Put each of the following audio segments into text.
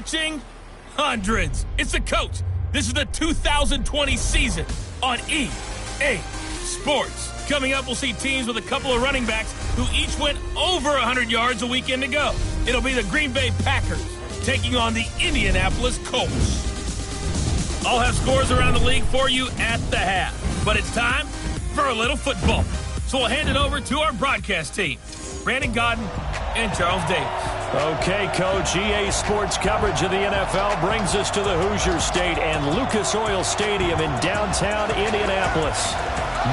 Coaching? Hundreds. It's the coach. This is the 2020 season on EA Sports. Coming up, we'll see teams with a couple of running backs who each went over 100 yards a weekend ago. It'll be the Green Bay Packers taking on the Indianapolis Colts. I'll have scores around the league for you at the half. But it's time for a little football. So we'll hand it over to our broadcast team, Brandon Godden and Charles Davis. Okay, Coach, EA Sports coverage of the NFL brings us to the Hoosier State and Lucas Oil Stadium in downtown Indianapolis.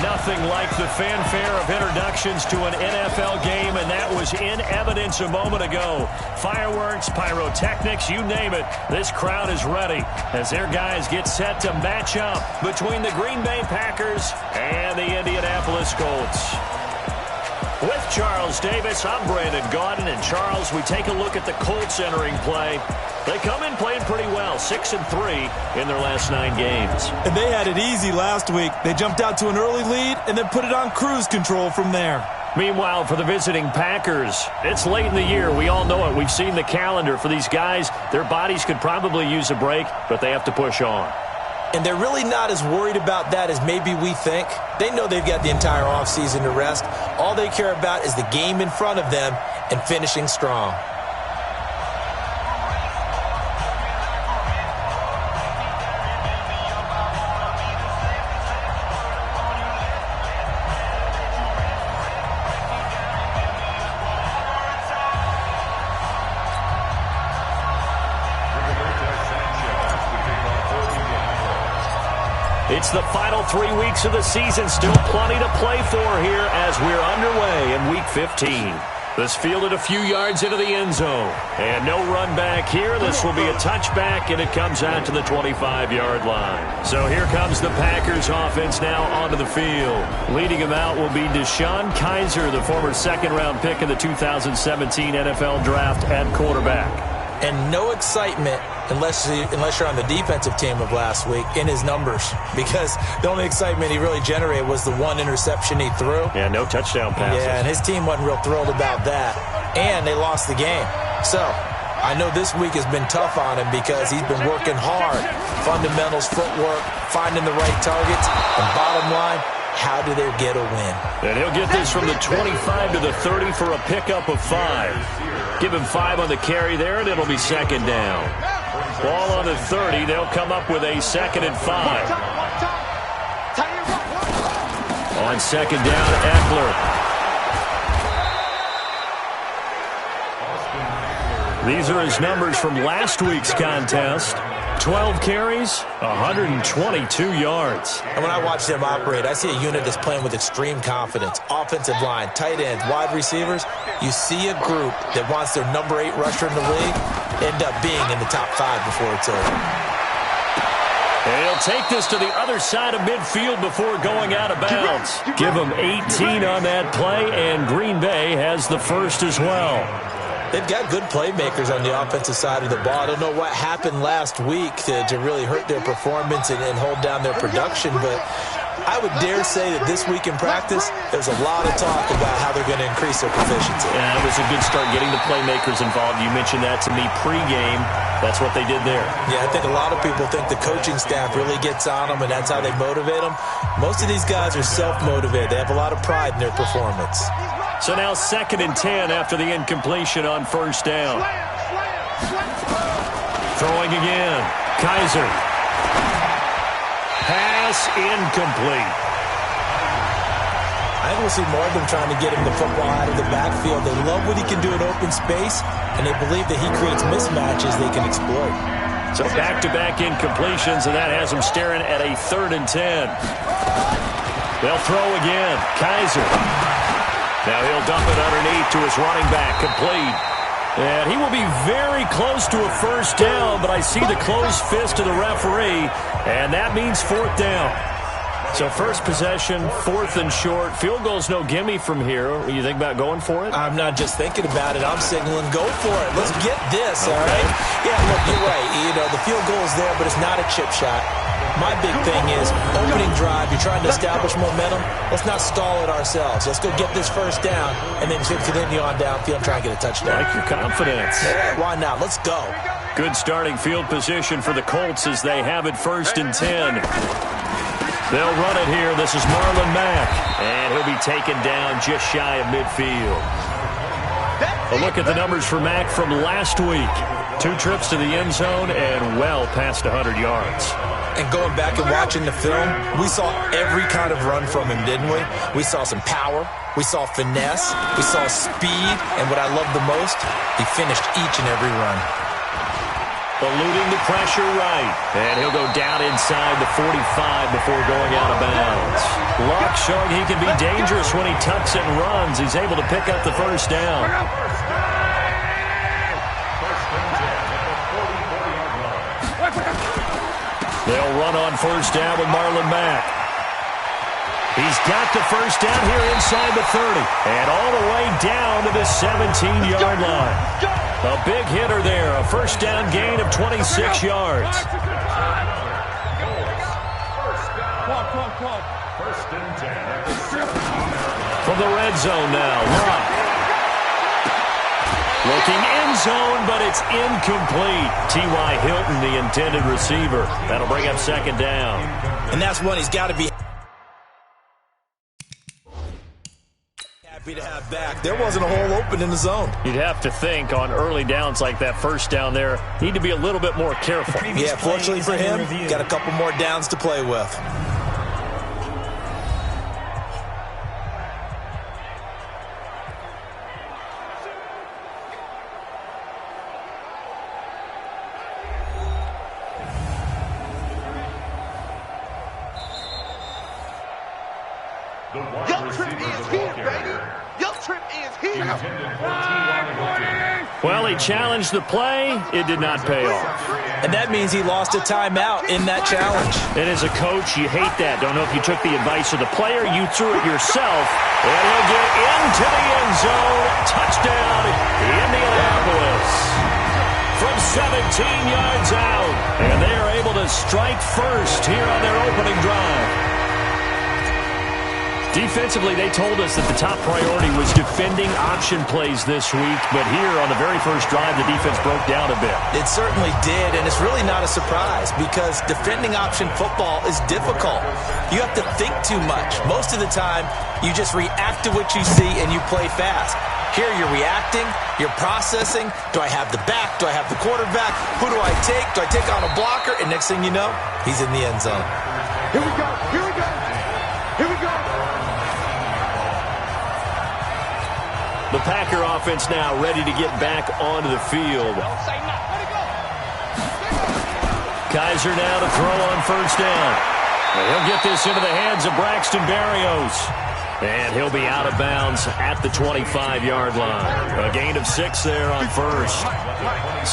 Nothing like the fanfare of introductions to an NFL game, and that was in evidence a moment ago. Fireworks, pyrotechnics, you name it. This crowd is ready as their guys get set to match up between the Green Bay Packers and the Indianapolis Colts. With Charles Davis, I'm Brandon Gaudin, and Charles, we take a look at the Colts entering play. They come in playing pretty well, 6-3 in their last 9 games. And they had it easy last week. They jumped out to an early lead and then put it on cruise control from there. Meanwhile, for the visiting Packers, it's late in the year. We all know it. We've seen the calendar for these guys. Their bodies could probably use a break, but they have to push on. And they're really not as worried about that as maybe we think. They know they've got the entire offseason to rest. All they care about is the game in front of them and finishing strong. It's the final 3 weeks of the season. Still plenty to play for here as we're underway in Week 15. This fielded a few yards into the end zone. And no run back here. This will be a touchback, and it comes out to the 25-yard line. So here comes the Packers offense now onto the field. Leading them out will be Deshaun Kaiser, the former second-round pick in the 2017 NFL Draft at quarterback. And no excitement unless you're on the defensive team of last week in his numbers, because the only excitement he really generated was the one interception he threw. Yeah, no touchdown passes. Yeah, and his team wasn't real thrilled about that. And they lost the game. So I know this week has been tough on him because he's been working hard. Fundamentals, footwork, finding the right targets. And bottom line, how do they get a win? And he'll get this from the 25 to the 30 for a pickup of 5. Give him 5 on the carry there, and it'll be second down. Ball on the 30. They'll come up with a 2nd and 5. On second down, Eckler. These are his numbers from last week's contest. 12 carries, 122 yards. And when I watch them operate, I see a unit that's playing with extreme confidence. Offensive line, tight ends, wide receivers. You see a group that wants their number 8 rusher in the league end up being in the top 5 before it's over. And he'll take this to the other side of midfield before going out of bounds. Give him 18 on that play, and Green Bay has the first as well. They've got good playmakers on the offensive side of the ball. I don't know what happened last week to really hurt their performance and hold down their production, but I would dare say that this week in practice, there's a lot of talk about how they're going to increase their proficiency. Yeah, it was a good start getting the playmakers involved. You mentioned that to me pregame. That's what they did there. Yeah, I think a lot of people think the coaching staff really gets on them, and that's how they motivate them. Most of these guys are self-motivated. They have a lot of pride in their performance. So now 2nd and 10 after the incompletion on first down. Throwing again. Kaiser. Pass incomplete. I think we'll see more of them trying to get him the football out of the backfield. They love what he can do in open space, and they believe that he creates mismatches they can exploit. So back-to-back incompletions, and that has them staring at a 3rd and 10. They'll throw again. Kaiser. Now he'll dump it underneath to his running back, complete. And he will be very close to a first down, but I see the closed fist of the referee, and that means 4th down. So first possession, 4th and short. Field goal's no gimme from here. You think about going for it? I'm not just thinking about it. I'm signaling go for it. Let's get this, all right? Yeah, look, you're right. You know, the field goal is there, but it's not a chip shot. My big thing is opening drive. You're trying to establish momentum. Let's not stall it ourselves. Let's go get this first down and then continue on downfield and try and get a touchdown. Like your confidence. Yeah, why not? Let's go. Good starting field position for the Colts as they have it 1st and 10. They'll run it here. This is Marlon Mack. And he'll be taken down just shy of midfield. A look at the numbers for Mack from last week. 2 trips to the end zone and well past 100 yards. And going back and watching the film, we saw every kind of run from him, didn't we? We saw some power. We saw finesse. We saw speed. And what I love the most, he finished each and every run. Eluding the pressure right. And he'll go down inside the 45 before going out of bounds. Luck showing he can be dangerous when he tucks it and runs. He's able to pick up the first down. They'll run on 1st down with Marlon Mack. He's got the first down here inside the 30. And all the way down to the 17-yard line. A big hitter there. A first down gain of 26 yards. From the red zone now, Luck. Looking end zone, but it's incomplete. T.Y. Hilton, the intended receiver. That'll bring up 2nd down. And that's one he's got to be happy to have back. There wasn't a hole open in the zone. You'd have to think on early downs like that first down there, need to be a little bit more careful. Yeah, fortunately for him, got a couple more downs to play with. Well, he challenged the play. It did not pay off. And that means he lost a timeout in that challenge. And as a coach, you hate that. Don't know if you took the advice of the player. You threw it yourself. And he'll get into the end zone. Touchdown, Indianapolis. From 17 yards out. And they are able to strike first here on their opening drive. Defensively, they told us that the top priority was defending option plays this week, but here on the very first drive, the defense broke down a bit. It certainly did, and it's really not a surprise because defending option football is difficult. You have to think too much. Most of the time, you just react to what you see and you play fast. Here you're reacting, you're processing. Do I have the back? Do I have the quarterback? Who do I take? Do I take on a blocker? And next thing you know, he's in the end zone. Here we go, here we go, here we go. The Packer offense now ready to get back onto the field. Kaiser now to throw on first down. And he'll get this into the hands of Braxton Berrios. And he'll be out of bounds at the 25-yard line. A gain of 6 there on first.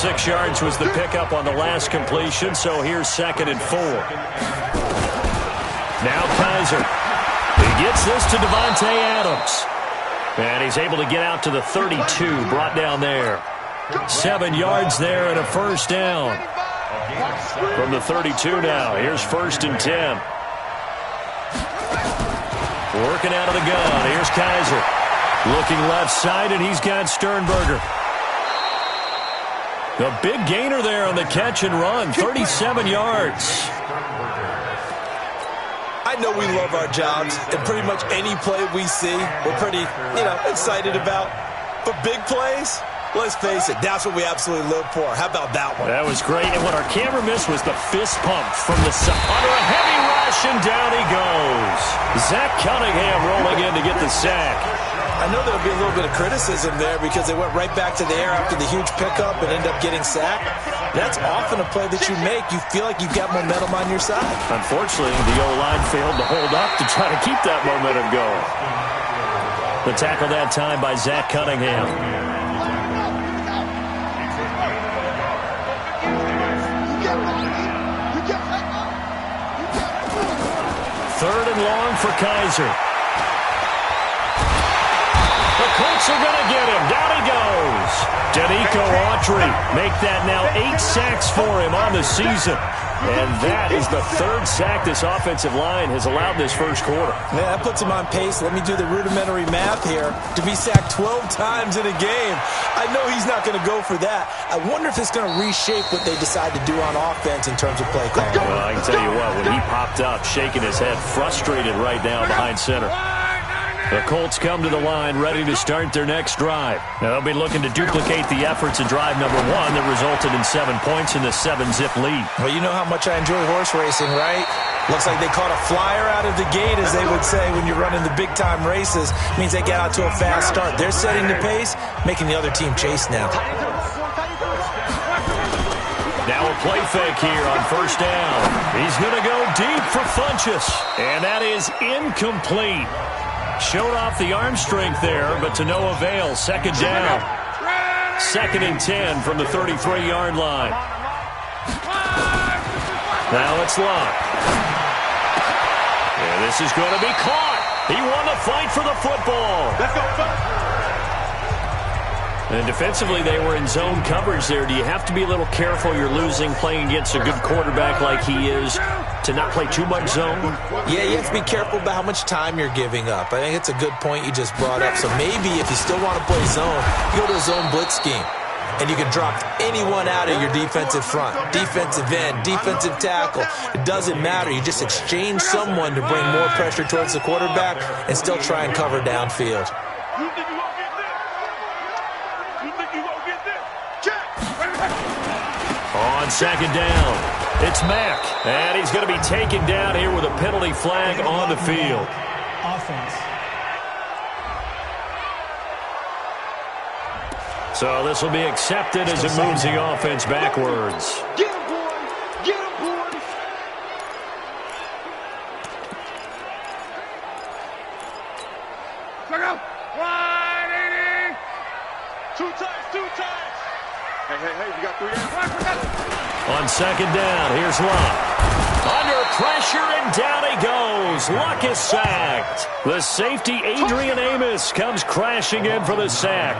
6 yards was the pickup on the last completion, so here's 2nd and 4. Now Kaiser. He gets this to Devontae Adams. And he's able to get out to the 32, brought down there. 7 yards there and a first down. From the 32 now, here's 1st and 10. Working out of the gun, here's Kaiser. Looking left side, and he's got Sternberger. A big gainer there on the catch and run, 37 yards. I know we love our jobs, and pretty much any play we see, we're pretty, excited about. But big plays, let's face it, that's what we absolutely live for. How about that one? That was great, and what our camera missed was the fist pump from the side. Under a heavy rush, and down he goes. Zach Cunningham rolling in to get the sack. I know there'll be a little bit of criticism there because they went right back to the air after the huge pickup and end up getting sacked. That's often a play that you make. You feel like you've got momentum on your side. Unfortunately, the O-line failed to hold up to try to keep that momentum going. The tackle that time by Zach Cunningham. 3rd and long for Kaiser. The Colts are going to get him. Down he goes. Danico Autry make that now 8 sacks for him on the season. And that is the 3rd sack this offensive line has allowed this first quarter. Yeah, that puts him on pace. Let me do the rudimentary math here. To be sacked 12 times in a game, I know he's not going to go for that. I wonder if it's going to reshape what they decide to do on offense in terms of play calling. Well, I can tell you what, when he popped up, shaking his head, frustrated right now behind center. The Colts come to the line ready to start their next drive. Now, they'll be looking to duplicate the efforts in drive number 1 that resulted in 7 points in the 7-zip lead. Well, you know how much I enjoy horse racing, right? Looks like they caught a flyer out of the gate, as they would say when you're running the big-time races. Means they get out to a fast start. They're setting the pace, making the other team chase now. Now a play fake here on 1st down. He's going to go deep for Funchess, and that is incomplete. Showed off the arm strength there, but to no avail. 2nd down. 2nd and 10 from the 33-yard line. Now it's Locke. And this is going to be caught. He won the fight for the football. Let's go. And defensively, they were in zone coverage there. Do you have to be a little careful? You're losing playing against a good quarterback like he is to not play too much zone? Yeah, you have to be careful about how much time you're giving up. I think it's a good point you just brought up. So maybe if you still want to play zone, you go to a zone blitz scheme. And you can drop anyone out of your defensive front. Defensive end, defensive tackle. It doesn't matter. You just exchange someone to bring more pressure towards the quarterback and still try and cover downfield. On 2nd down, it's Mack. And he's going to be taken down here with a penalty flag on the field. Offense. So this will be accepted as it moves the offense backwards. Get him, boys! Get him, boys! Check out! 180! 2 times! Hey, you got 3 hands. On 2nd down, here's Locke. Under pressure, and down he goes. Locke is sacked. The safety, Adrian Amos, comes crashing in for the sack.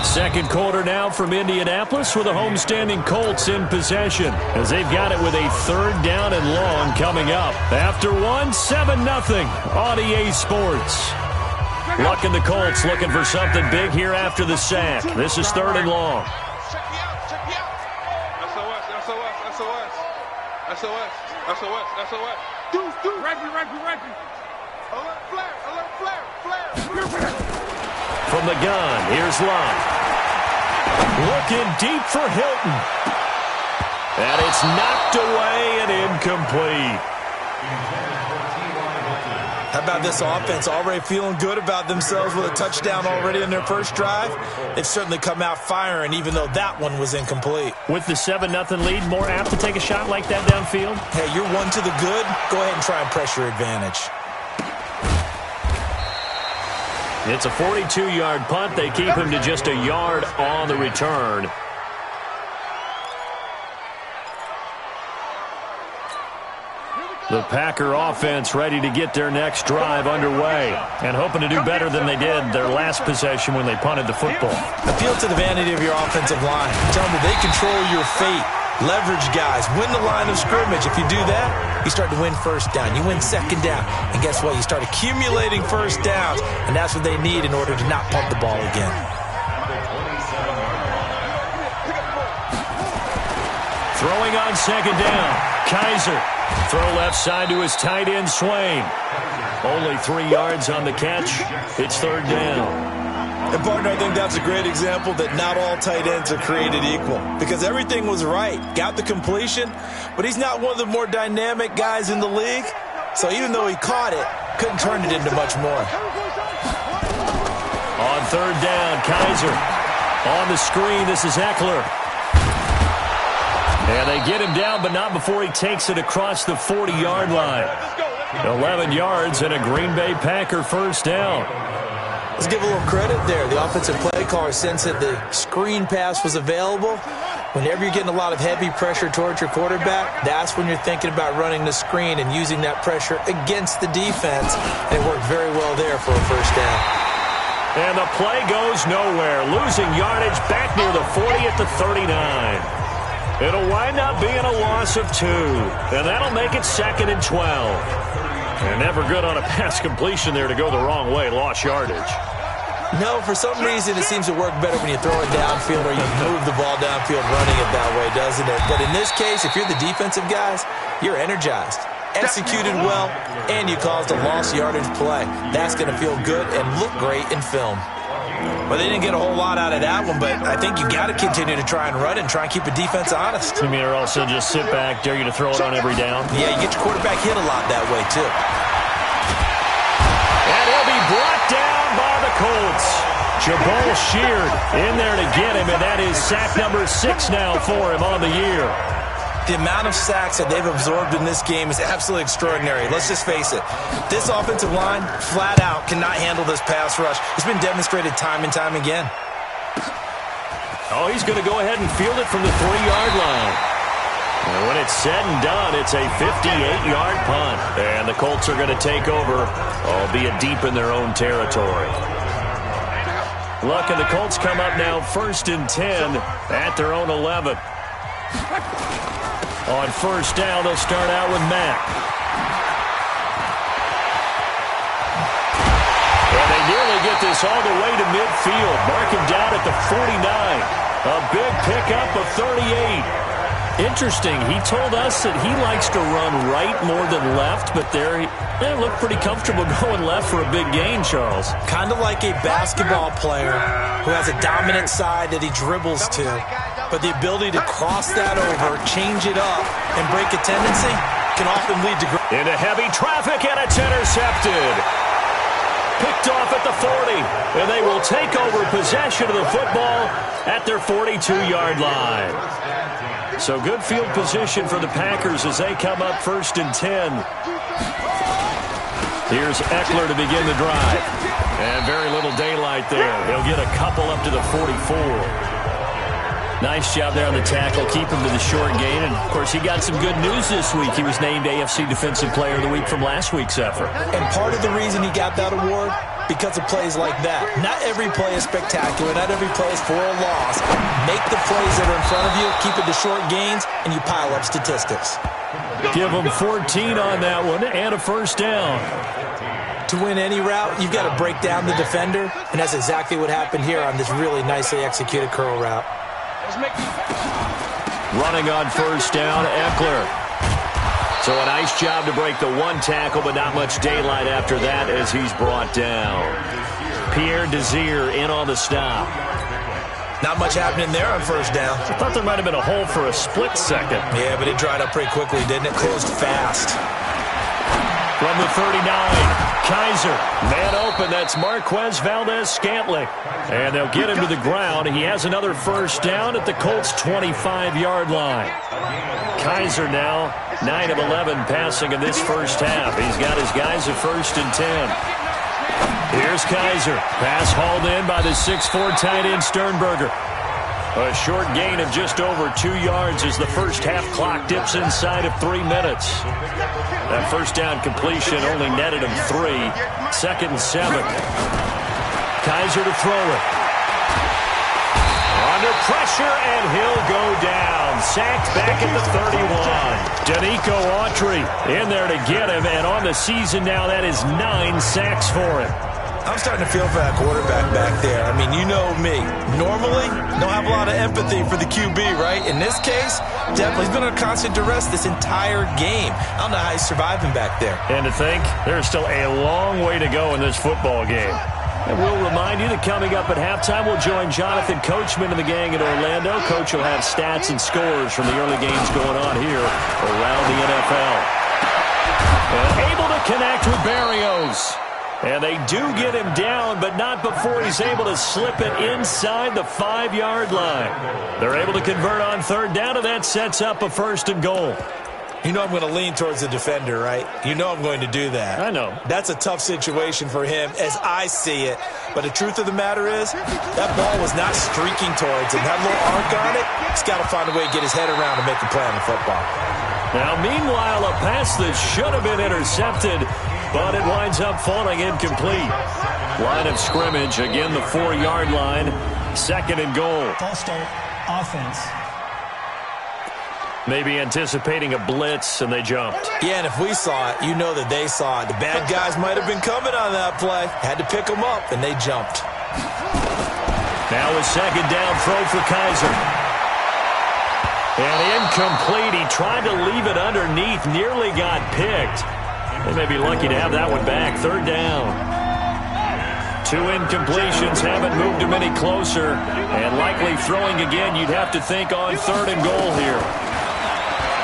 2nd quarter now from Indianapolis with the homestanding Colts in possession as they've got it with a 3rd down and long coming up. After 7-0 on EA Sports. Luck and the Colts looking for something big here after the sack. This is 3rd and long. Check me out. SOS. Deuce. Reggie. Alert flare. From the gun, here's Locke. Looking deep for Hilton. And it's knocked away and incomplete. How about this offense already feeling good about themselves with a touchdown already in their first drive? They've certainly come out firing, even though that one was incomplete. With the 7-0 lead, more apt to take a shot like that downfield? Hey, you're one to the good. Go ahead and try and pressure advantage. It's a 42-yard punt. They keep him to just a yard on the return. The Packer offense ready to get their next drive underway and hoping to do better than they did their last possession when they punted the football. Appeal to the vanity of your offensive line. Tell them that they control your fate. Leverage guys. Win the line of scrimmage. If you do that, you start to win 1st down. You win 2nd down. And guess what? You start accumulating 1st downs. And that's what they need in order to not punt the ball again. Throwing on 2nd down. Kaiser. Throw left side to his tight end, Swain. Only 3 yards on the catch. It's 3rd down. And, partner, I think that's a great example that not all tight ends are created equal. Because everything was right. Got the completion, but he's not one of the more dynamic guys in the league. So even though he caught it, couldn't turn it into much more. On 3rd down, Kaiser. On the screen, this is Eckler. And they get him down, but not before he takes it across the 40-yard line. 11 yards and a Green Bay Packer 1st down. Let's give a little credit there. The offensive play caller sensed that the screen pass was available, Whenever you're getting a lot of heavy pressure towards your quarterback, that's when you're thinking about running the screen and using that pressure against the defense. And it worked very well there for a first down. And the play goes nowhere. Losing yardage back near the 40 at the 39. It'll wind up being a loss of 2. And that'll make it 2nd and 12. And never good on a pass completion there to go the wrong way. Lost yardage. No, for some reason it seems to work better when you throw it downfield or you move the ball downfield running it that way, doesn't it? But in this case, if you're the defensive guys, you're energized. Executed well, and you caused a lost yardage play. That's going to feel good and look great in film. Well, they didn't get a whole lot out of that one, but I think you got to continue to try and run and try and keep a defense honest. You mean or also just sit back, dare you to throw it on every down? Yeah, you get your quarterback hit a lot that way, too. And he'll be brought down by the Colts. Jabal Sheard in there to get him, and that is sack number 6 now for him on the year. The amount of sacks that they've absorbed in this game is absolutely extraordinary. Let's just face it. This offensive line, flat out, cannot handle this pass rush. It's been demonstrated time and time again. Oh, he's going to go ahead and field it from the 3-yard line. And when it's said and done, it's a 58-yard punt. And the Colts are going to take over, albeit deep in their own territory. Look, and the Colts come up now 1st and 10 at their own 11. On first down, they'll start out with Mack. And they nearly get this all the way to midfield. Mark him down at the 49. A big pickup of 38. Interesting. He told us that he likes to run right more than left, but there they look pretty comfortable going left for a big gain, Charles. Kind of like a basketball player who has a dominant side that he dribbles to. But the ability to cross that over, change it up, and break a tendency can often lead to... Into heavy traffic, and it's intercepted. Picked off at the 40, and they will take over possession of the football at their 42-yard line. So good field position for the Packers as they come up 1st and 10. Here's Eckler to begin the drive. And very little daylight there. He'll get a couple up to the 44. Nice job there on the tackle. Keep him to the short gain. And, of course, he got some good news this week. He was named AFC Defensive Player of the Week from last week's effort. And part of the reason he got that award, because of plays like that. Not every play is spectacular. Not every play is for a loss. Make the plays that are in front of you, keep it to short gains, and you pile up statistics. Give him 14 on that one and a first down. To win any route, you've got to break down the defender, and that's exactly what happened here on this really nicely executed curl route. Running on first down, Eckler. So a nice job to break the one tackle, but not much daylight after that as he's brought down. Pierre Desir in on the stop. Not much happening there on first down. I thought there might have been a hole for a split second. Yeah, but it dried up pretty quickly, didn't it? Closed fast. From the 39, Kaiser, man open, that's Marquez Valdez-Scantling. And they'll get him to the ground. He has another first down at the Colts' 25-yard line. Kaiser now, 9 of 11 passing in this first half. He's got his guys at 1st and 10. Here's Kaiser. Pass hauled in by the 6'4" tight end Sternberger. A short gain of just over 2 yards as the first half clock dips inside of 3 minutes. That first down completion only netted him 3. 2nd and 7. Kaiser to throw it. Under pressure, and he'll go down. Sacked back at the 31. Danico Autry in there to get him, and on the season now, that is 9 sacks for him. I'm starting to feel for that quarterback back there. I mean, you know me. Normally, don't have a lot of empathy for the QB, right? In this case, definitely he's been under constant duress this entire game. I don't know how he's surviving back there. And to think, there's still a long way to go in this football game. And we'll remind you that coming up at halftime, we'll join Jonathan Coachman and the gang in Orlando. Coach will have stats and scores from the early games going on here around the NFL. And able to connect with Berrios. And they do get him down, but not before he's able to slip it inside the 5-yard line. They're able to convert on third down, and that sets up a 1st and goal. You know I'm going to lean towards the defender, right? You know I'm going to do that. I know. That's a tough situation for him as I see it. But the truth of the matter is, that ball was not streaking towards him. That little arc on it, he's got to find a way to get his head around and make a play on the football. Now, meanwhile, a pass that should have been intercepted, but it winds up falling incomplete. Line of scrimmage, again the 4-yard line, 2nd and goal. False start, offense. Maybe anticipating a blitz, and they jumped. Yeah, and if we saw it, you know that they saw it. The bad guys might have been coming on that play. Had to pick them up, and they jumped. Now a 2nd down throw for Kaiser. And incomplete. He tried to leave it underneath, nearly got picked. They may be lucky to have that one back. 3rd down. 2 incompletions haven't moved him any closer. And likely throwing again, you'd have to think on 3rd and goal here.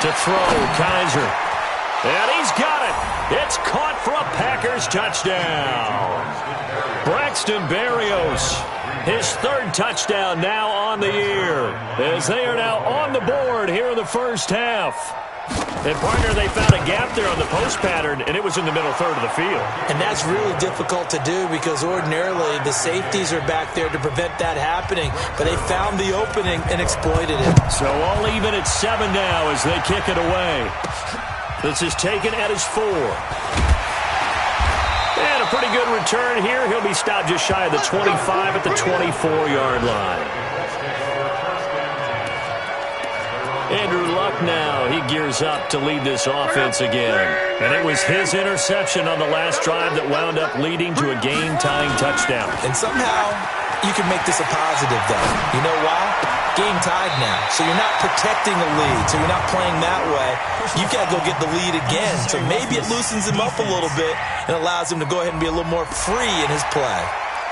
To throw, Kaiser. And he's got it. It's caught for a Packers touchdown. Braxton Berrios, his 3rd touchdown now on the year, as they are now on the board here in the first half. And, partner, they found a gap there on the post pattern, and it was in the middle 3rd of the field. And that's really difficult to do because ordinarily the safeties are back there to prevent that happening. But they found the opening and exploited it. So all even at 7 now as they kick it away. This is taken at his 4. And a pretty good return here. He'll be stopped just shy of the 25 at the 24-yard line. Andrew Luck now, he gears up to lead this offense again. And it was his interception on the last drive that wound up leading to a game-tying touchdown. And somehow you can make this a positive, though. You know why? Game tied now. So you're not protecting the lead, so you're not playing that way. You've got to go get the lead again. So maybe it loosens him up a little bit and allows him to go ahead and be a little more free in his play.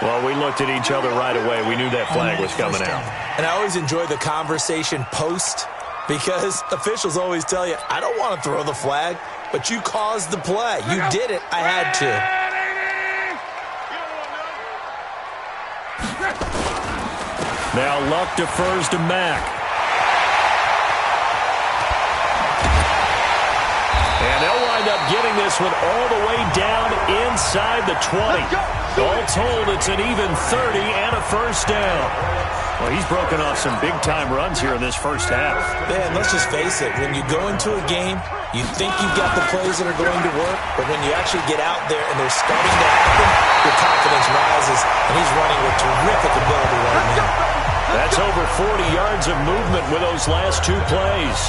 Well, we looked at each other right away. We knew that flag was coming out. And I always enjoy the conversation post, because officials always tell you, I don't want to throw the flag, but you caused the play. You did it. I had to. Now Luck defers to Mack. And they'll wind up getting this one all the way down inside the 20. All told, it's an even 30 and a first down. Well, he's broken off some big-time runs here in this first half. Man, let's just face it. When you go into a game, you think you've got the plays that are going to work, but when you actually get out there and they're starting to happen, your confidence rises, and he's running with terrific ability right now. That's over 40 yards of movement with those last 2 plays.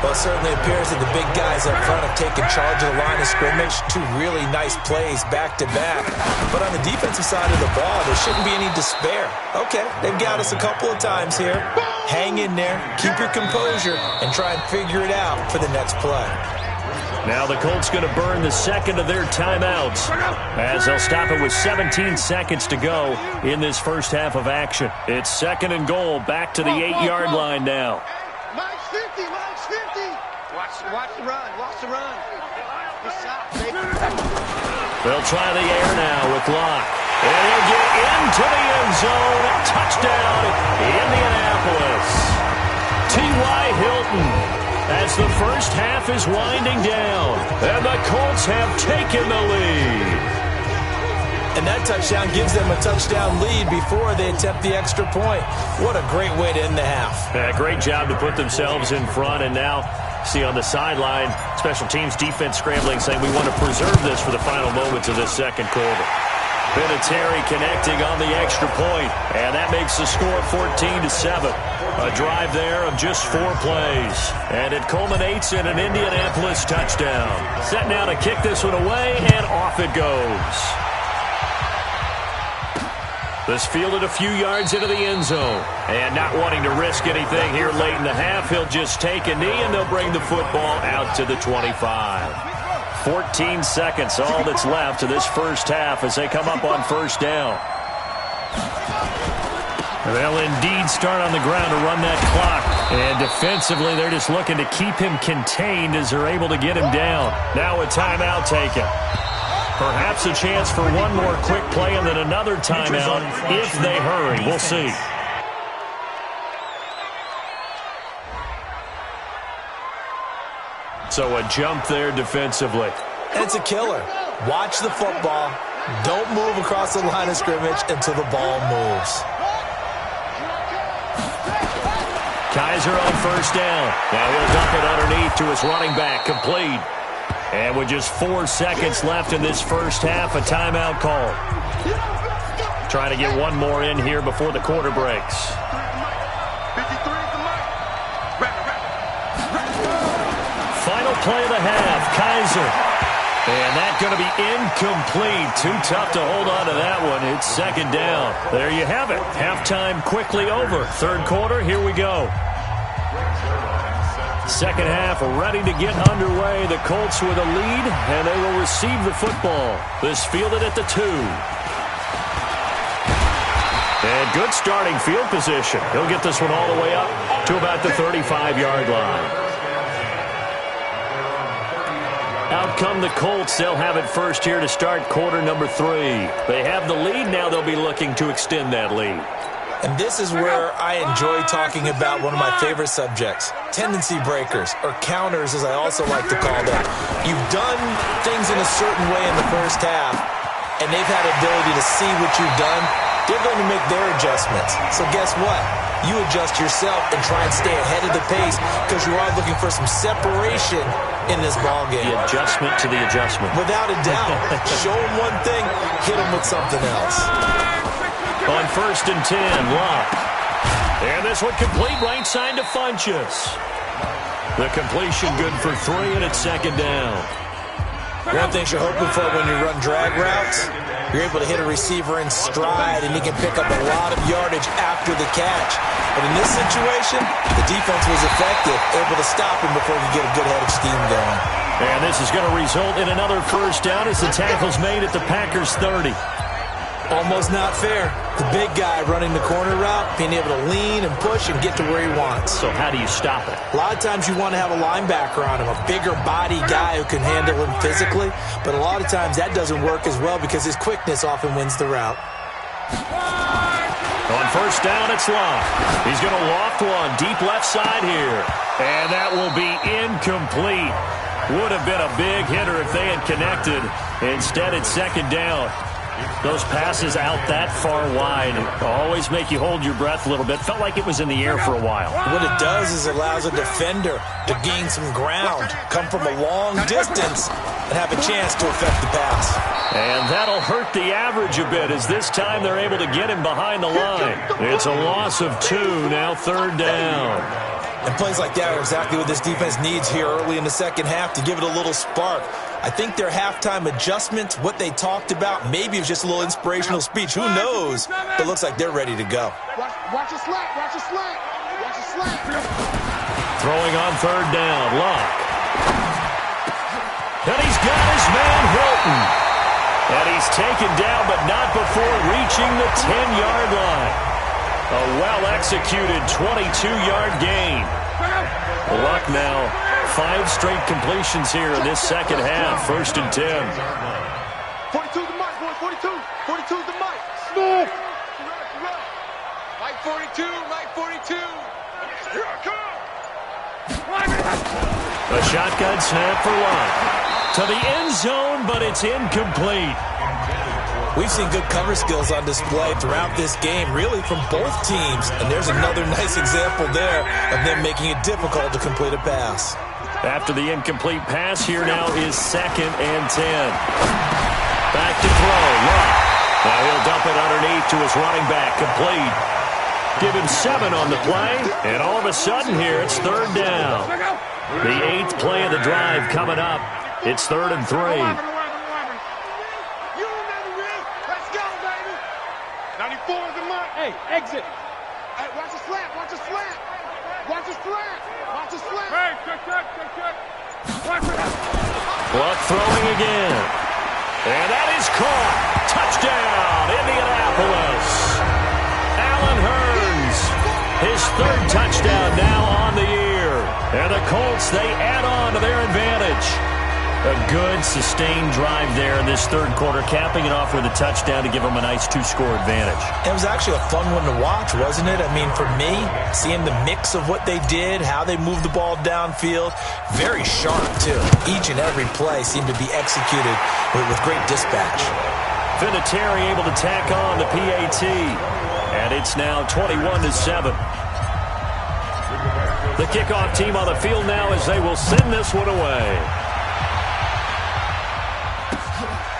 Well, it certainly appears that the big guys up front have taken charge of the line of scrimmage. 2 really nice plays back-to-back. But on the defensive side of the ball, there shouldn't be any despair. Okay, they've got us a couple of times here. Hang in there, keep your composure, and try and figure it out for the next play. Now the Colts going to burn the 2nd of their timeouts as they'll stop it with 17 seconds to go in this first half of action. It's 2nd and goal, back to the 8-yard line now. Mike's 50, Mike's 50. Watch the run, watch the run. They'll try the air now with Locke. And he'll get into the end zone. Touchdown, Indianapolis. T.Y. Hilton as the first half is winding down. And the Colts have taken the lead. And that touchdown gives them a touchdown lead before they attempt the extra point. What a great way to end the half. Yeah, great job to put themselves in front. And now, see on the sideline, special teams defense scrambling, saying we want to preserve this for the final moments of this second quarter. Vinatieri connecting on the extra point, and that makes the score 14-7. A drive there of just 4 plays, and it culminates in an Indianapolis touchdown. Set now to kick this one away, and off it goes. This fielded a few yards into the end zone, and not wanting to risk anything here late in the half, he'll just take a knee, and they'll bring the football out to the 25. 14 seconds, all that's left to this first half as they come up on first down. They'll indeed start on the ground to run that clock. And defensively, they're just looking to keep him contained as they're able to get him down. Now a timeout taken. Perhaps a chance for one more quick play and then another timeout if they hurry. We'll see. So a jump there defensively. And it's a killer. Watch the football. Don't move across the line of scrimmage until the ball moves. Kaiser on first down. Now he'll dump it underneath to his running back. Complete. And with just 4 seconds left in this first half, a timeout call. Trying to get one more in here before the quarter breaks. Final play of the half, Kaiser. And that's going to be incomplete. Too tough to hold on to that one. It's second down. There you have it. Halftime quickly over. Third quarter, here we go. Second half ready to get underway. The Colts with a lead, and they will receive the football. This fielded at the 2. And good starting field position. He'll get this one all the way up to about the 35-yard line. Out come the Colts. They'll have it first here to start quarter number 3. They have the lead. Now they'll be looking to extend that lead. And this is where I enjoy talking about one of my favorite subjects, tendency breakers, or counters as I also like to call them. You've done things in a certain way in the first half, and they've had the ability to see what you've done. They're going to make their adjustments. So guess what? You adjust yourself and try and stay ahead of the pace because you are looking for some separation in this ballgame. The adjustment to the adjustment. Without a doubt. Show them one thing, hit them with something else. On first and 10, Locke. And this one complete right side to Funchess. The completion good for 3, and it's second down. One thing you're hoping for when you run drag routes, you're able to hit a receiver in stride, and he can pick up a lot of yardage after the catch. But in this situation, the defense was effective, able to stop him before he could get a good head of steam going. And this is going to result in another first down as the tackle's made at the Packers' 30. Almost not fair. The big guy running the corner route, being able to lean and push and get to where he wants. So how do you stop it? A lot of times you want to have a linebacker on him, a bigger body guy who can handle him physically. But a lot of times that doesn't work as well because his quickness often wins the route. On first down, it's Locke. He's going to loft one deep left side here. And that will be incomplete. Would have been a big hitter if they had connected. Instead, it's second down. Those passes out that far wide always make you hold your breath a little bit. Felt like it was in the air for a while. What it does is it allows a defender to gain some ground, come from a long distance, and have a chance to affect the pass. And that'll hurt the average a bit as this time they're able to get him behind the line. It's a loss of 2, now third down. And plays like that are exactly what this defense needs here early in the second half to give it a little spark. I think their halftime adjustments, what they talked about, maybe it was just a little inspirational speech. Who knows? But it looks like they're ready to go. Watch your slack. Watch your slack. Watch your slack. Throwing on third down, Locke. And he's got his man Hilton. And he's taken down, but not before reaching the 10-yard line. A well-executed 22-yard gain. Luck now 5 straight completions here in this second half. First and 10. 42 the mic, boy. 42. 42 the mic. Smooth. Mike 42. Mike 42. Here I come. A shotgun snap for Luck. To the end zone, but it's incomplete. We've seen good cover skills on display throughout this game, really from both teams. And there's another nice example there of them making it difficult to complete a pass. After the incomplete pass, here now is second and 10. Back to throw, Luck. Now he'll dump it underneath to his running back, complete. Give him 7 on the play, and all of a sudden here, it's third down. The 8th play of the drive coming up. It's third and 3. 94 is the mark. Hey, exit. Hey, watch the slap. Watch the slap. Watch the slap. Watch the slap. Hey, check. Watch it. Luck throwing again. And that is caught. Touchdown, Indianapolis. Allen Hurns. His 3rd touchdown now on the year. And the Colts, they add on to their advantage. A good, sustained drive there in this third quarter, capping it off with a touchdown to give them a nice 2-score advantage. It was actually a fun one to watch, wasn't it? I mean, for me, seeing the mix of what they did, how they moved the ball downfield, very sharp, too. Each and every play seemed to be executed with great dispatch. Vinatieri able to tack on the PAT, and it's now 21-7. The kickoff team on the field now as they will send this one away.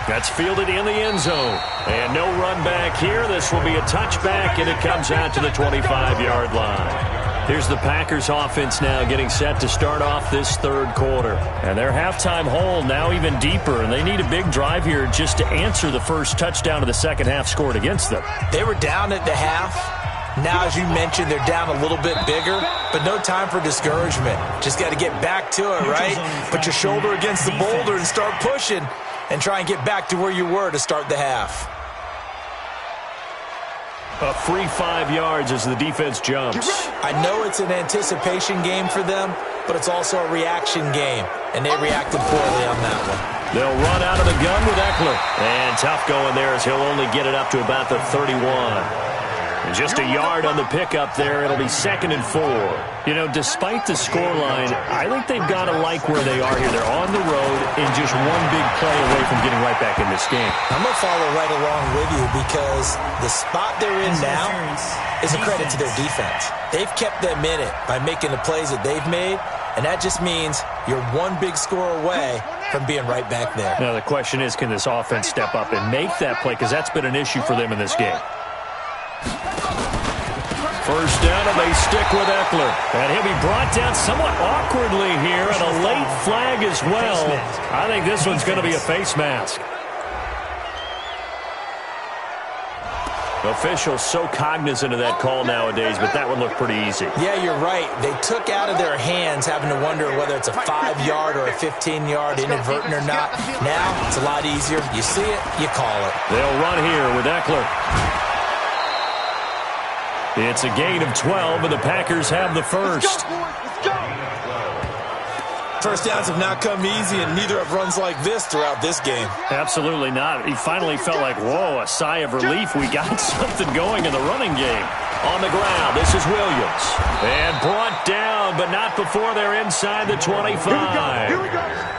That's fielded in the end zone. And no run back here. This will be a touchback, and it comes out to the 25-yard line. Here's the Packers offense now getting set to start off this third quarter. And their halftime hole now even deeper, and they need a big drive here just to answer the first touchdown of the second half scored against them. They were down at the half. Now, as you mentioned, they're down a little bit bigger, but no time for discouragement. Just got to get back to it, right? Put your shoulder against the boulder and start pushing and try and get back to where you were to start the half. A free 5 yards as the defense jumps. I know it's an anticipation game for them, but it's also a reaction game, and they reacted poorly on that one. They'll run out of the gun with Eckler. And tough going there as he'll only get it up to about the 31. And just a yard on the pickup there. It'll be 2nd and 4. You know, despite the scoreline, I think they've got to like where they are here. They're on the road and just one big play away from getting right back in this game. I'm going to follow right along with you because the spot they're in now is a credit to their defense. They've kept them in it by making the plays that they've made, and that just means you're one big score away from being right back there. Now, the question is, can this offense step up and make that play? Because that's been an issue for them in this game. First down, and they stick with Eckler. And he'll be brought down somewhat awkwardly here, and a late flag as well. I think this one's going to be a face mask. Officials so cognizant of that call nowadays, but that one looked pretty easy. Yeah, you're right. They took out of their hands having to wonder whether it's a 5-yard or a 15-yard inadvertent or not. Now, it's a lot easier. You see it, you call it. They'll run here with Eckler. It's a gain of 12, and the Packers have the first. First downs have not come easy, and neither have runs like this throughout this game. Absolutely not. He finally felt like, whoa, a sigh of relief. We got something going in the running game. On the ground, this is Williams. And brought down, but not before they're inside the 25.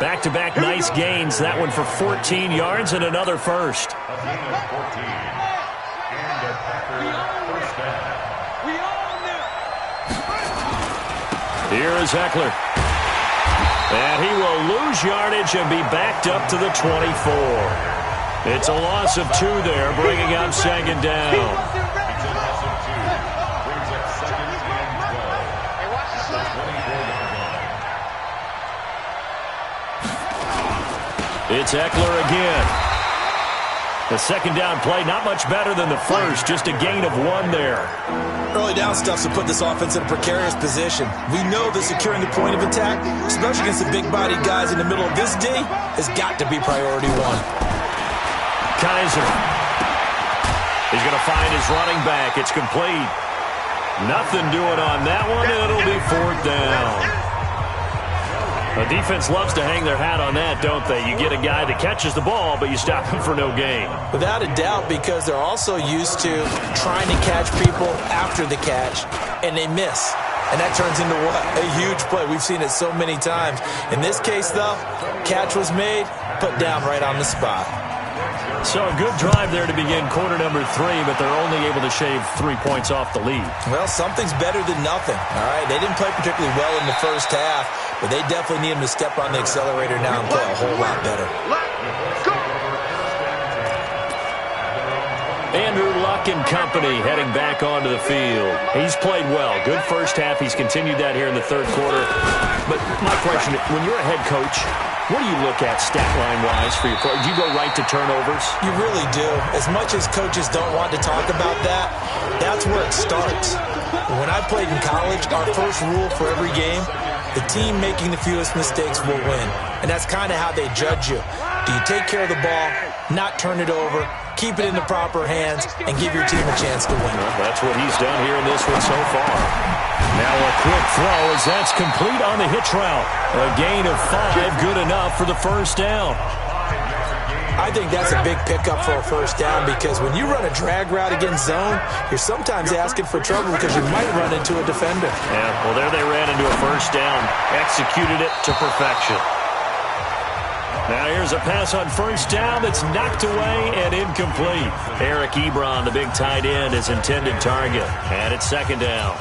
Back-to-back nice gains. That one for 14 yards and another first. Here is Eckler. And he will lose yardage and be backed up to the 24. It's a loss of 2 there, bringing up 2nd down. It's Eckler again. The 2nd down play, not much better than the first, just a gain of 1 there. Early down stuff to put this offense in a precarious position. We know that securing the point of attack, especially against the big-bodied guys in the middle of this D, has got to be priority 1. Kaiser. He's going to find his running back. It's complete. Nothing doing on that one. It'll be 4th down. The defense loves to hang their hat on that, don't they? You get a guy that catches the ball, but you stop him for no gain. Without a doubt, because they're also used to trying to catch people after the catch, and they miss. And that turns into what? A huge play. We've seen it so many times. In this case, though, catch was made, put down right on the spot. So a good drive there to begin quarter number 3, but they're only able to shave 3 points off the lead. Well, something's better than nothing, all right? They didn't play particularly well in the first half, but they definitely need them to step on the accelerator now and play a whole lot better. Andrew Luck and company heading back onto the field. He's played well. Good first half. He's continued that here in the third quarter. But my question, when you're a head coach, what do you look at stat line-wise for your play? Do you go right to turnovers? You really do. As much as coaches don't want to talk about that, that's where it starts. When I played in college, our first rule for every game, the team making the fewest mistakes will win. And that's kind of how they judge you. Do you take care of the ball, not turn it over, keep it in the proper hands, and give your team a chance to win? Well, that's what he's done here in this one so far. Now a quick throw as that's complete on the hitch route. A gain of 5, good enough for the first down. I think that's a big pickup for a first down because when you run a drag route against zone, you're sometimes asking for trouble because you might run into a defender. Yeah, well, there they ran into a first down. Executed it to perfection. Now here's a pass on first down that's knocked away and incomplete. Eric Ebron, the big tight end, is intended target. And it's second down.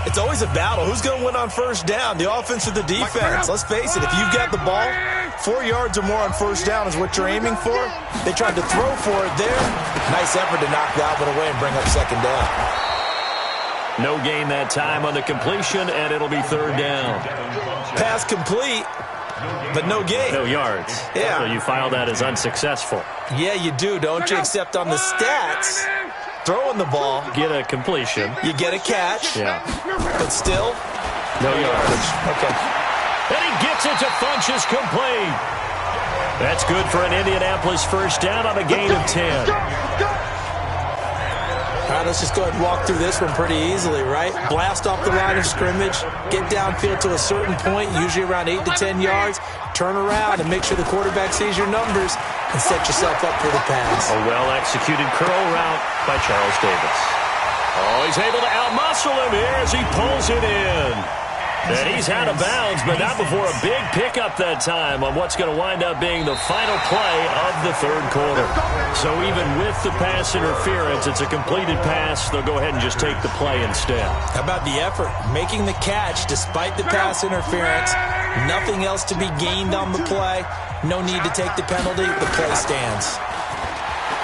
It's always a battle. Who's going to win on first down, the offense or the defense? Let's face it, if you've got the ball, 4 yards or more on first down is what you're aiming for. They tried to throw for it there. Nice effort to knock that one away and bring up second down. No gain that time on the completion, and it'll be third down. Pass complete, but no gain. No yards. Yeah. So you file that as unsuccessful. Yeah, you do, don't you? Except on the stats, throwing the ball, Get a completion. you get a catch. Yeah. But still, No yardage. okay. And he gets it to Funchess complete. That's good for an Indianapolis first down on a gain of 10. All right, let's just go ahead and walk through this one pretty easily, right? Blast off the line of scrimmage, get downfield to a certain point, usually around 8 to 10 yards, turn around and make sure the quarterback sees your numbers and set yourself up for the pass. A well-executed curl route by Charles Davis. Oh, he's able to outmuscle him here as he pulls it in. And he's out of bounds, but not before a big pickup that time on what's going to wind up being the final play of the third quarter. So even with the pass interference, it's a completed pass. They'll go ahead and just take the play instead. How about the effort? Making the catch despite the pass interference. Nothing else to be gained on the play. No need to take the penalty. The play stands.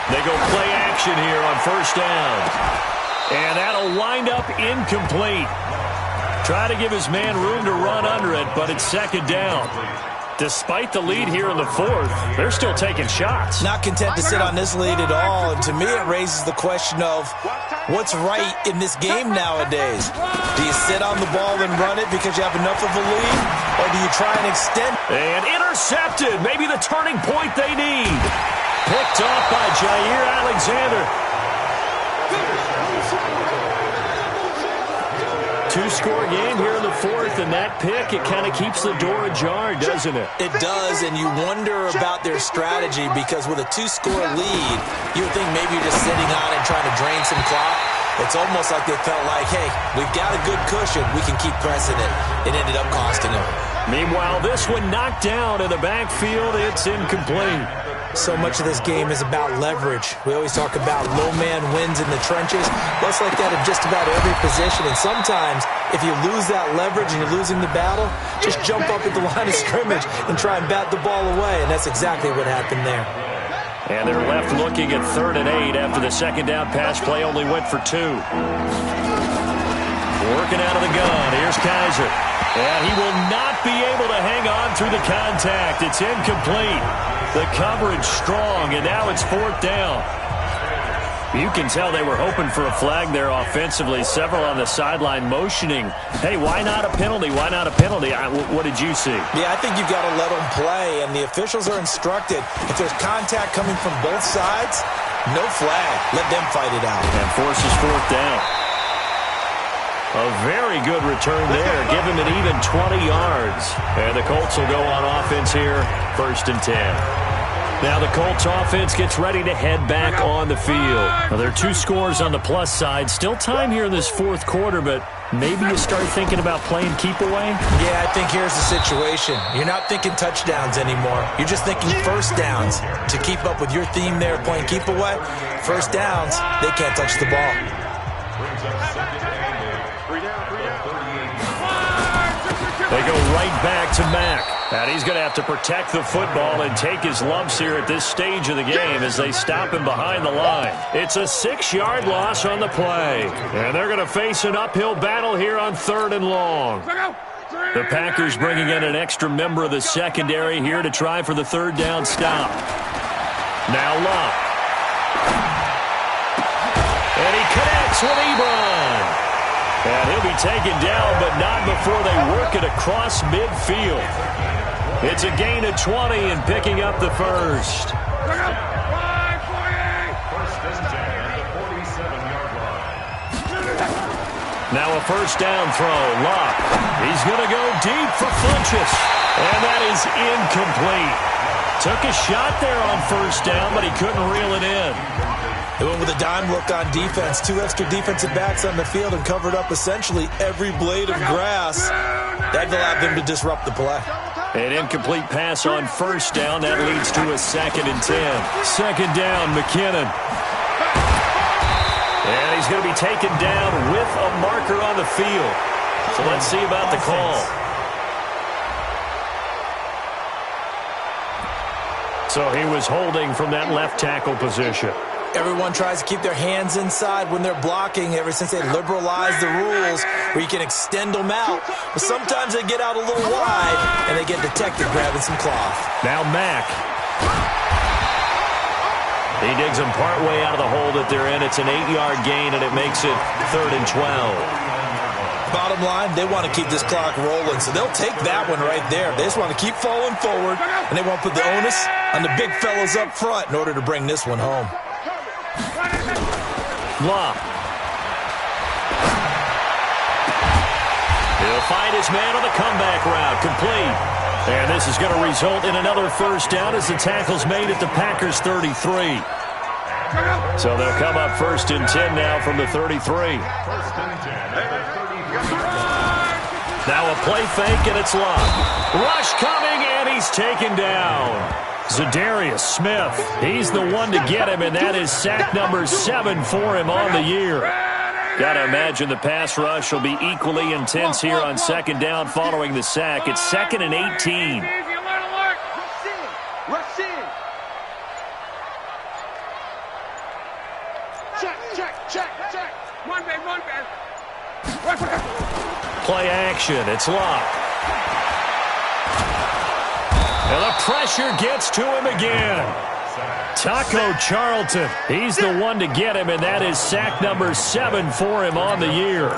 They go play action here on first down. And that'll wind up incomplete. Try to give his man room to run under it, but it's second down. Despite the lead here in the fourth, they're still taking shots. Not content to sit on this lead at all, and to me it raises the question of what's right in this game nowadays. Do you sit on the ball and run it because you have enough of a lead, or do you try and extend? And intercepted, maybe the turning point they need. Picked off by Jair Alexander. Two-score game here in the fourth, and that pick, it kind of keeps the door ajar, doesn't it? It does, and you wonder about their strategy because with a two-score lead, you would think maybe you're just sitting on it trying to drain some clock. It's almost like they felt like, hey, we've got a good cushion. We can keep pressing it. It ended up costing them. Meanwhile, this one knocked down in the backfield. It's incomplete. So much of this game is about leverage. We always talk about low man wins in the trenches. Well, it's like that in just about every position. And sometimes, if you lose that leverage and you're losing the battle, just jump up at the line of scrimmage and try and bat the ball away. And that's exactly what happened there. And they're left looking at 3rd and 8 after the second down pass play only went for 2. Working out of the gun. Here's Kaiser. And he will not be able to hang on through the contact. It's incomplete. The coverage strong, and now it's 4th down. You can tell they were hoping for a flag there offensively. Several on the sideline motioning. Hey, why not a penalty? Why not a penalty? What did you see? Yeah, I think you've got to let them play, and the officials are instructed. If there's contact coming from both sides, no flag. Let them fight it out. And forces 4th down. A very good return there. Give him an even 20 yards. And the Colts will go on offense here, 1st and 10. Now the Colts offense gets ready to head back on the field. Now there are 2 scores on the plus side. Still time here in this 4th quarter, but maybe you start thinking about playing keep away? Yeah, I think here's the situation. You're not thinking touchdowns anymore. You're just thinking first downs. To keep up with your theme there, playing keep away, first downs, they can't touch the ball. They go right back to Mack. And he's going to have to protect the football and take his lumps here at this stage of the game as they stop him behind the line. It's a 6-yard loss on the play. And they're going to face an uphill battle here on 3rd and long. The Packers bringing in an extra member of the secondary here to try for the 3rd down stop. Now Love. And he connects with Ebron. And he'll be taken down, but not before they work it across midfield. It's a gain of 20 and picking up the first. Now a first down throw. Locke. He's going to go deep for Funchess. And that is incomplete. Took a shot there on first down, but he couldn't reel it in. They went with a dime look on defense. 2 extra defensive backs on the field and covered up essentially every blade of grass. That allowed them to disrupt the play. An incomplete pass on first down. That leads to a 2nd and 10. Second down, McKinnon. And he's going to be taken down with a marker on the field. So let's see about the call. So he was holding from that left tackle position. Everyone tries to keep their hands inside when they're blocking ever since they liberalized the rules where you can extend them out. But sometimes they get out a little wide and they get detected grabbing some cloth. Now Mack. He digs them partway out of the hole that they're in. It's an 8-yard gain, and it makes it 3rd and 12. Bottom line, they want to keep this clock rolling, so they'll take that one right there. They just want to keep falling forward, and they won't put the onus on the big fellas up front in order to bring this one home. Locke. He'll find his man on the comeback route. Complete. And this is going to result in another first down as the tackle's made at the Packers' 33. So they'll come up 1st and 10 now from the 33. Now a play fake, and it's Locke. Rush coming, and he's taken down. Zadarius Smith, he's the one to get him, and that is sack number 7 for him on the year. Got to imagine the pass rush will be equally intense here on 2nd down following the sack. It's 2nd and 18. Rush in. Check. One man. Play action. It's Locke. And the pressure gets to him again. Taco Charlton, he's the one to get him, and that is sack number 7 for him on the year.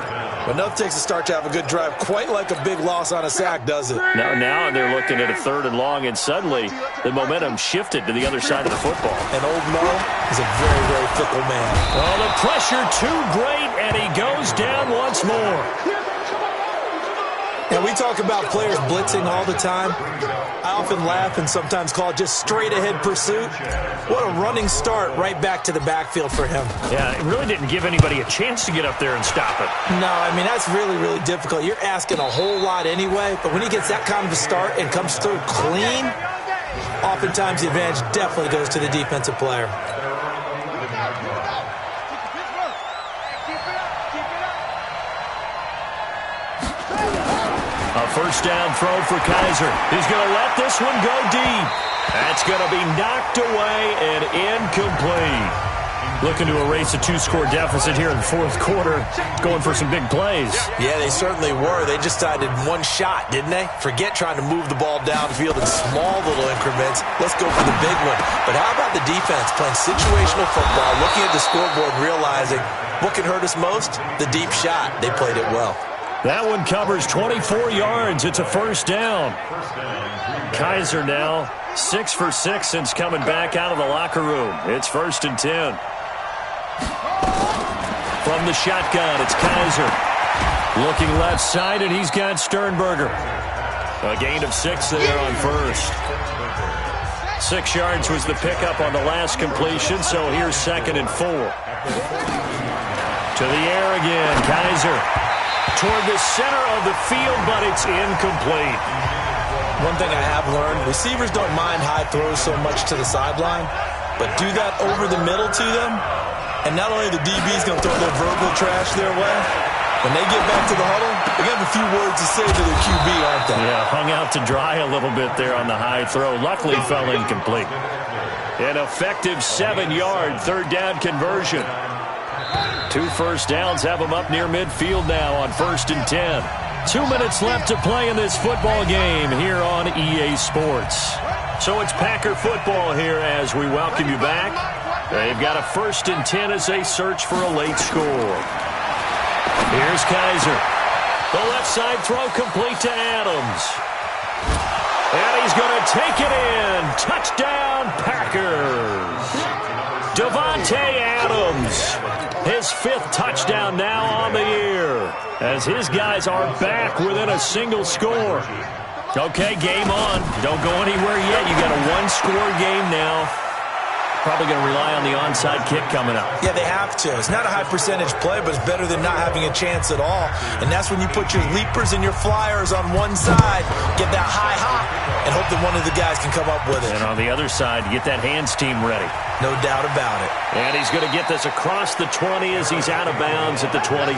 Enough takes to start to have a good drive, quite like a big loss on a sack, does it? Now they're looking at a 3rd and long, and suddenly the momentum shifted to the other side of the football. And Old Mo is a very, very fickle man. Oh, the pressure too great, and he goes down once more. And we talk about players blitzing all the time. I often laugh and sometimes call it just straight-ahead pursuit. What a running start right back to the backfield for him. Yeah, it really didn't give anybody a chance to get up there and stop it. No, I mean, that's really, really difficult. You're asking a whole lot anyway, but when he gets that kind of a start and comes through clean, oftentimes the advantage definitely goes to the defensive player. A first down throw for Kaiser. He's going to let this one go deep. That's going to be knocked away and incomplete. Looking to erase a 2-score deficit here in the 4th quarter. Going for some big plays. Yeah, they certainly were. They just decided one shot, didn't they? Forget trying to move the ball downfield in small little increments. Let's go for the big one. But how about the defense playing situational football, looking at the scoreboard and realizing what can hurt us most? The deep shot. They played it well. That one covers 24 yards. It's a first down. Kaiser now 6 for 6 since coming back out of the locker room. It's 1st and 10. From the shotgun, it's Kaiser. Looking left side, and he's got Sternberger. A gain of 6 there on first. 6 yards was the pickup on the last completion, so here's 2nd and 4. To the air again, Kaiser. Toward the center of the field, but it's incomplete. One thing I have learned, receivers don't mind high throws so much to the sideline, but do that over the middle to them, and not only the DB's going to throw their verbal trash their way, when they get back to the huddle, they're going to have a few words to say to their QB, aren't they? Yeah, hung out to dry a little bit there on the high throw. Luckily fell incomplete. An effective 7-yard 3rd down conversion. 2 first downs have them up near midfield now on 1st and 10. 2 minutes left to play in this football game here on EA Sports. So it's Packer football here as we welcome you back. They've got a 1st and 10 as they search for a late score. Here's Kaiser. The left side throw complete to Adams. And he's going to take it in. Touchdown, Packers. Davante Adams. His 5th touchdown now on the year. as his guys are back within a single score. Okay, game on. Don't go anywhere yet. You got a one-score game now. Probably going to rely on the onside kick coming up. Yeah, they have to. It's not a high-percentage play, but it's better than not having a chance at all. And that's when you put your leapers and your flyers on one side, get that high hop, and hope that one of the guys can come up with it. And on the other side, get that hands team ready. No doubt about it. And he's going to get this across the 20 as he's out of bounds at the 23.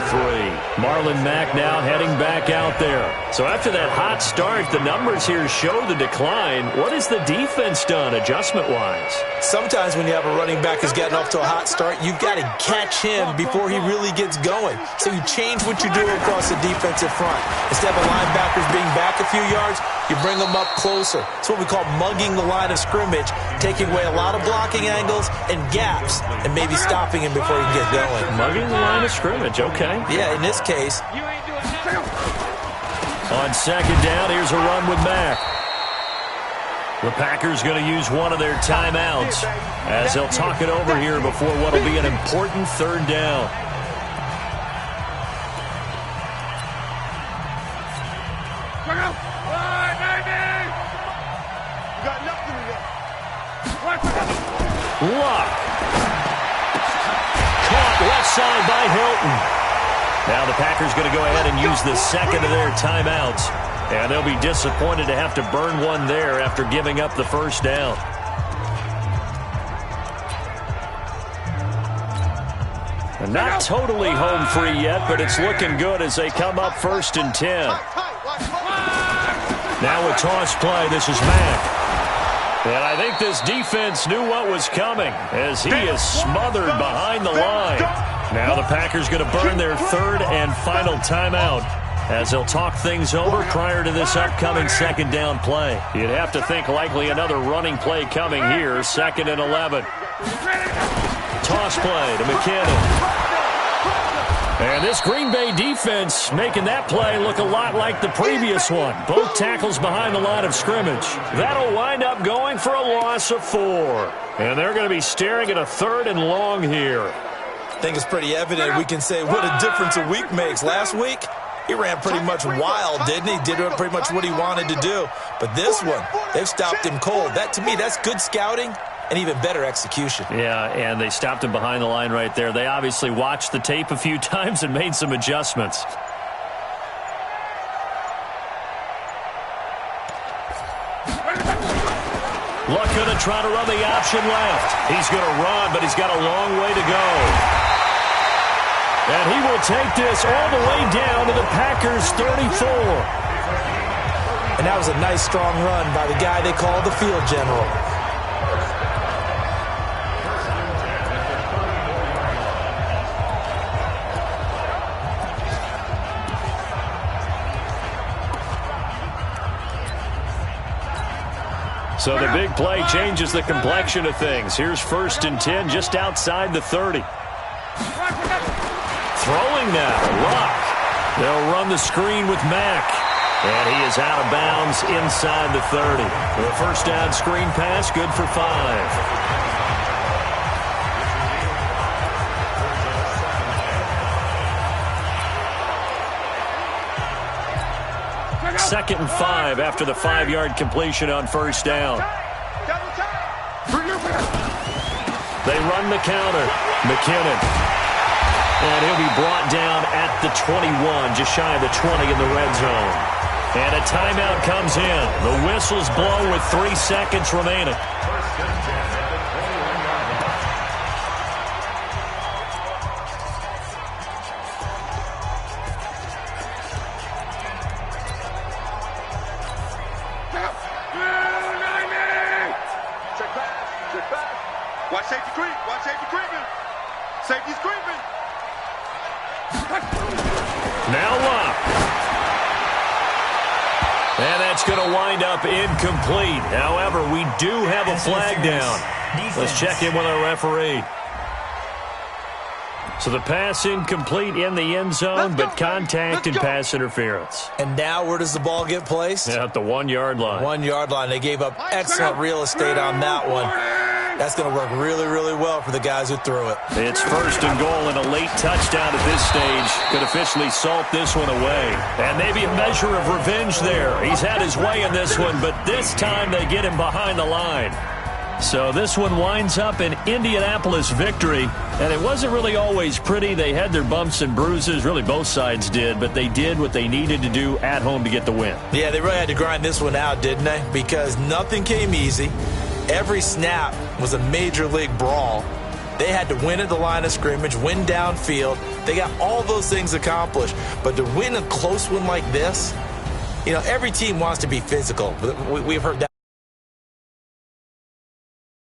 Marlon Mack now heading back out there. So after that hot start, the numbers here show the decline. What has the defense done adjustment-wise? Sometimes when you have a running back who's getting off to a hot start, you've got to catch him before he really gets going. So you change what you do across the defensive front. Instead of linebackers being back a few yards, you bring them up closer. It's what we call mugging the line of scrimmage, taking away a lot of blocking angles and gaps, and maybe stopping him before he can get going. Mugging the line of scrimmage, okay. Yeah, in this case. On second down, here's a run with Mack. The Packers going to use one of their timeouts as they'll talk it over here before what will be an important third down. Luck. Caught left side by Hilton. Now the Packers going to go ahead and use the second of their timeouts. And they'll be disappointed to have to burn one there after giving up the first down. And not totally home free yet, but it's looking good as they come up 1st and 10. Now a toss play, this is Mack. And I think this defense knew what was coming as he is smothered behind the line. Now the Packers going to burn their third and final timeout as they'll talk things over prior to this upcoming second down play. You'd have to think likely another running play coming here, 2nd and 11. Toss play to McKinnon. And this Green Bay defense making that play look a lot like the previous one. Both tackles behind the line of scrimmage. That'll wind up going for a loss of 4. And they're going to be staring at a 3rd and long here. I think it's pretty evident. We can say what a difference a week makes. Last week, he ran pretty much wild, didn't he? Did pretty much what he wanted to do. But this one, they've stopped him cold. That, to me, that's good scouting and even better execution. Yeah, and they stopped him behind the line right there. They obviously watched the tape a few times and made some adjustments. Luck going to try to run the option left. He's going to run, but he's got a long way to go. And he will take this all the way down to the Packers' 34. And that was a nice, strong run by the guy they call the field general. So the big play changes the complexion of things. Here's 1st and 10 just outside the 30. Throwing now, Luck. They'll run the screen with Mack. And he is out of bounds inside the 30. The first down screen pass, good for 5. 2nd and 5 after the 5-yard completion on 1st down. They run the counter. McKinnon. And he'll be brought down at the 21, just shy of the 20 in the red zone. And a timeout comes in. The whistles blow with 3 seconds remaining. Watch safety creep. Watch safety creeping. Safety's creeping. Now Luck. And that's going to wind up incomplete. However, we do have a flag down. Let's check in with our referee. So the pass incomplete in the end zone, but contact and pass interference. And now where does the ball get placed? At the 1-yard line. 1-yard line. They gave up excellent real estate on that one. That's going to work really, really well for the guys who threw it. It's 1st and goal, and a late touchdown at this stage could officially salt this one away. And maybe a measure of revenge there. He's had his way in this one, but this time they get him behind the line. So this one winds up an Indianapolis victory, and it wasn't really always pretty. They had their bumps and bruises, really both sides did, but they did what they needed to do at home to get the win. Yeah, they really had to grind this one out, didn't they? Because nothing came easy. Every snap was a major league brawl. They had to win at the line of scrimmage, win downfield. They got all those things accomplished, but to win a close one like this, you know, every team wants to be physical. We've heard that